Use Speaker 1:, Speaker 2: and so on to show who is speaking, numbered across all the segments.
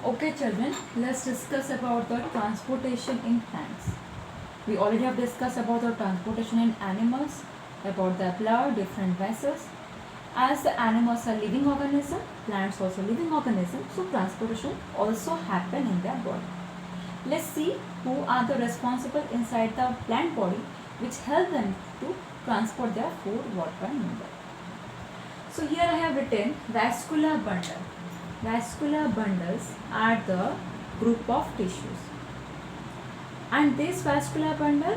Speaker 1: Okay children, let's discuss about the transportation in plants. We already have discussed about the transportation in animals, about the blood, different vessels. As the animals are living organism, plants also living organism, so transportation also happen in their body. Let's see who are the responsible inside the plant body which help them to transport their food, water and mineral. So here I have written vascular bundle. Vascular bundles are the group of tissues, and this vascular bundle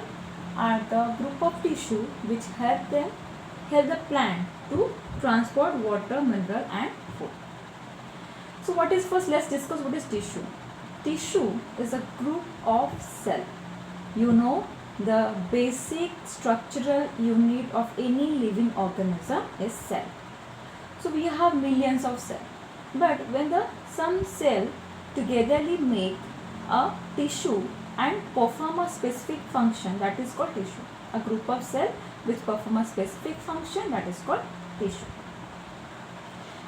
Speaker 1: are the group of tissue which help the plant to transport water, mineral and food. So what is first? Let's discuss what is tissue. Tissue is a group of cell. You know, the basic structural unit of any living organism is cell. So we have millions of cells. But when some cell togetherly make a tissue and perform a specific function, that is called tissue. A group of cells which perform a specific function, that is called tissue.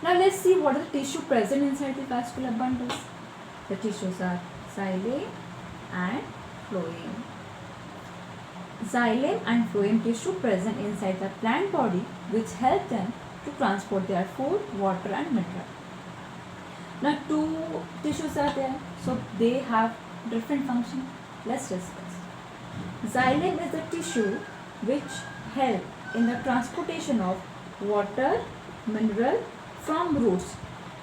Speaker 1: Now let's see what is the tissue present inside the vascular bundles. The tissues are xylem and phloem. Xylem and phloem tissue present inside the plant body which help them to transport their food, water and mineral. Now two tissues are there, so they have different function. Let's discuss. Xylem is the tissue which help in the transportation of water, mineral from roots.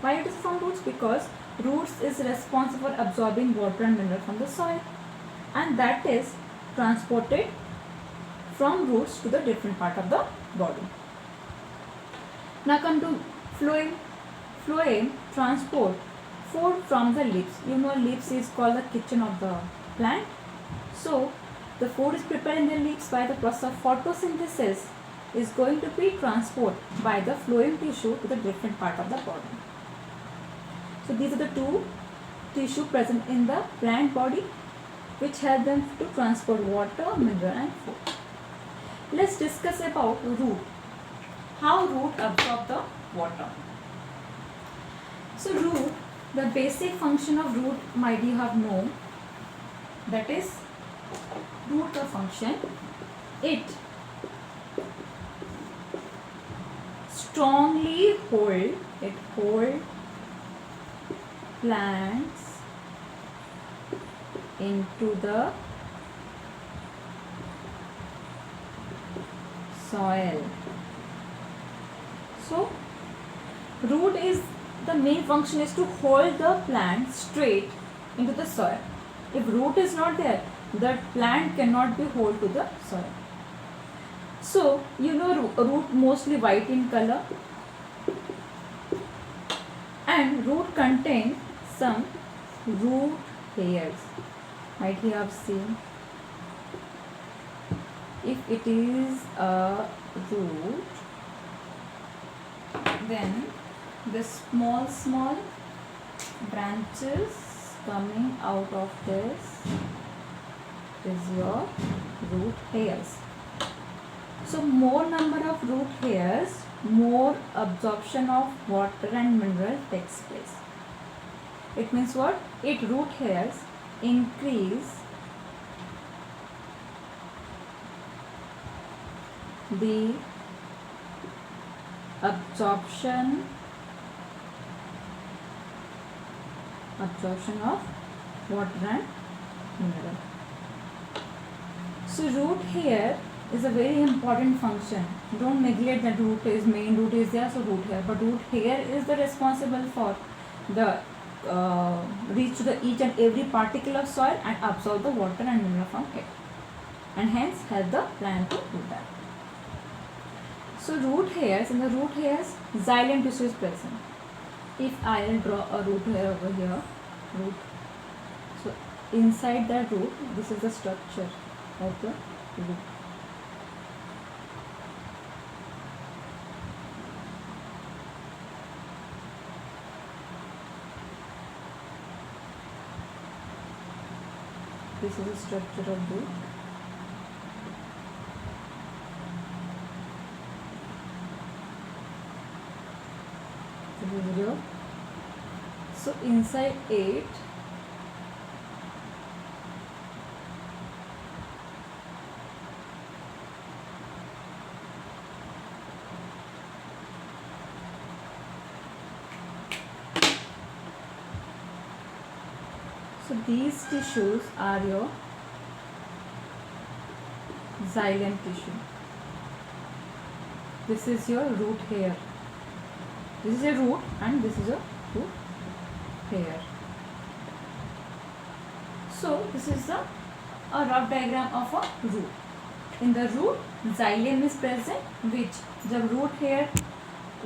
Speaker 1: Why it is from roots? Because roots is responsible for absorbing water and mineral from the soil, and that is transported from roots to the different part of the body. Now come to phloem. Phloem transport food from the leaves. You know, leaves is called the kitchen of the plant. So the food is prepared in the leaves by the process of photosynthesis is going to be transported by the phloem tissue to the different part of the body. So these are the two tissue present in the plant body which help them to transport water, mineral and food. Let's discuss about root. How root absorb the water. So root, the basic function of root might you have known, that is root the function. It strongly hold plants into the soil. So root is the main function is to hold the plant straight into the soil. If root is not there, the plant cannot be hold to the soil. So you know root mostly white in color, and root contain some root hairs. Might you have seen, if it is a root, then the small branches coming out of this is your root hairs. So more number of root hairs, more absorption of water and mineral takes place. It means what? Root hairs increase the absorption of water and mineral. So root hair is a very important function. Don't neglect that main root is there, so root hair. But root hair is the responsible for the reach to the each and every particle of soil and absorb the water and mineral from it, and hence help the plant to do that. So root hairs, in the root hairs, xylem tissue is present. If I will draw a root hair over here, root. So inside that root, this is the structure of the root. This is the structure of root. This is your So inside it, so these tissues are your xylem tissue. This is your root hair. This is a root and this is a root hair. So this is a rough diagram of a root. In the root, xylem is present, which जब root hair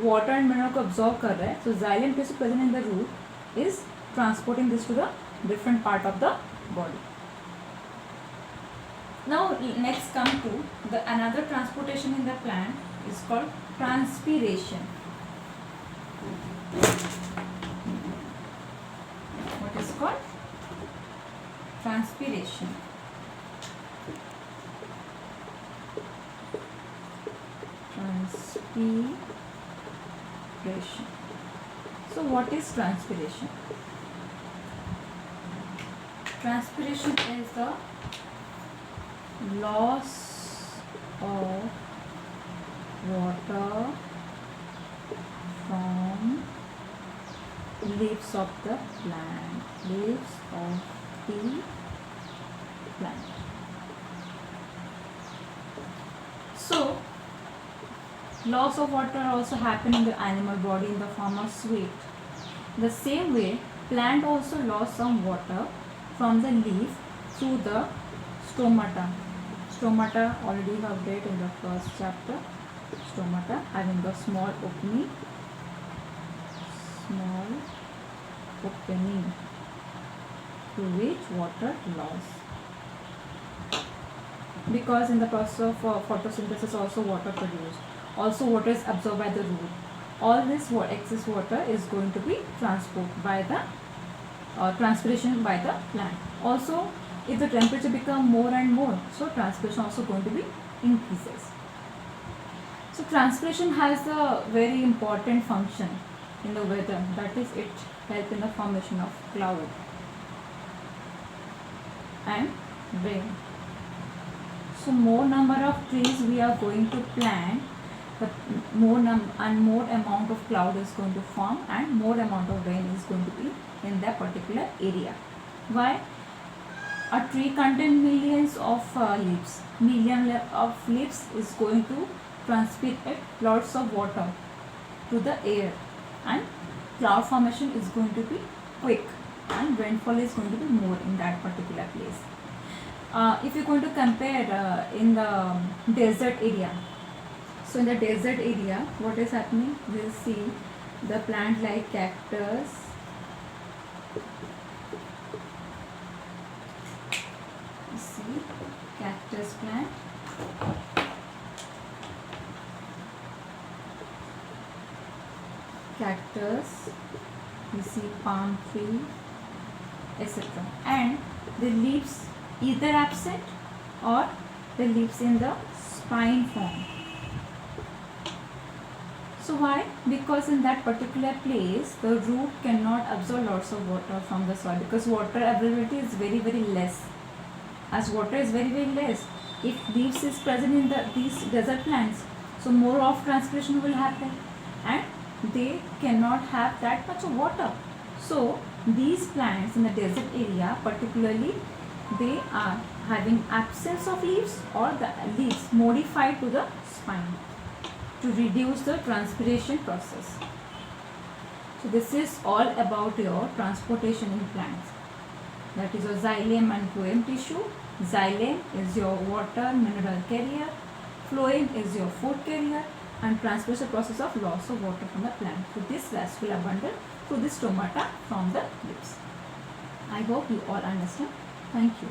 Speaker 1: water and mineral को absorb कर रहा है, so xylem tissue present in the root is transporting this to the different part of the body. Now next come to the another transportation in the plant is called transpiration. What is called? Transpiration. Transpiration. So what is transpiration? Transpiration is the loss of water from leaves of the plant. Leaves of the plant. So, loss of water also happen in the animal body in the form of sweat. The same way, plant also lost some water from the leaf through the stomata. Stomata already you have read in the first chapter. Stomata having a small opening through which water loss. Because in the process of photosynthesis also water produced. Also water is absorbed by the root. All this excess water is going to be transported by the transpiration by the plant. Also, if the temperature become more and more, so transpiration also going to be increases. So transpiration has a very important function in the weather, that is it helps in the formation of cloud and rain. So more number of trees we are going to plant, the more amount of cloud is going to form and more amount of rain is going to be in that particular area. Why? A tree contains millions of leaves. Million of leaves is going to transpire lots of water to the air, and cloud formation is going to be quick and rainfall is going to be more in that particular place. If you're going to compare in the desert area, so in the desert area what is happening, we'll see the plant like cactus, see cactus plant, cactus, we see palm tree, etc. And the leaves either absent or the leaves in the spine form. So why? Because in that particular place the root cannot absorb lots of water from the soil, because water availability is very less. As water is very less, if leaves is present in these desert plants, so more of transpiration will happen and they cannot have that much of water. So these plants in the desert area particularly, they are having absence of leaves or the leaves modified to the spine to reduce the transpiration process. So this is all about your transportation in plants. That is your xylem and phloem tissue. Xylem is your water mineral carrier, phloem is your food carrier, and transpiration process of loss of water from the plant. So this gas will abundant through the stomata from the leaves. I hope you all understand. Thank you.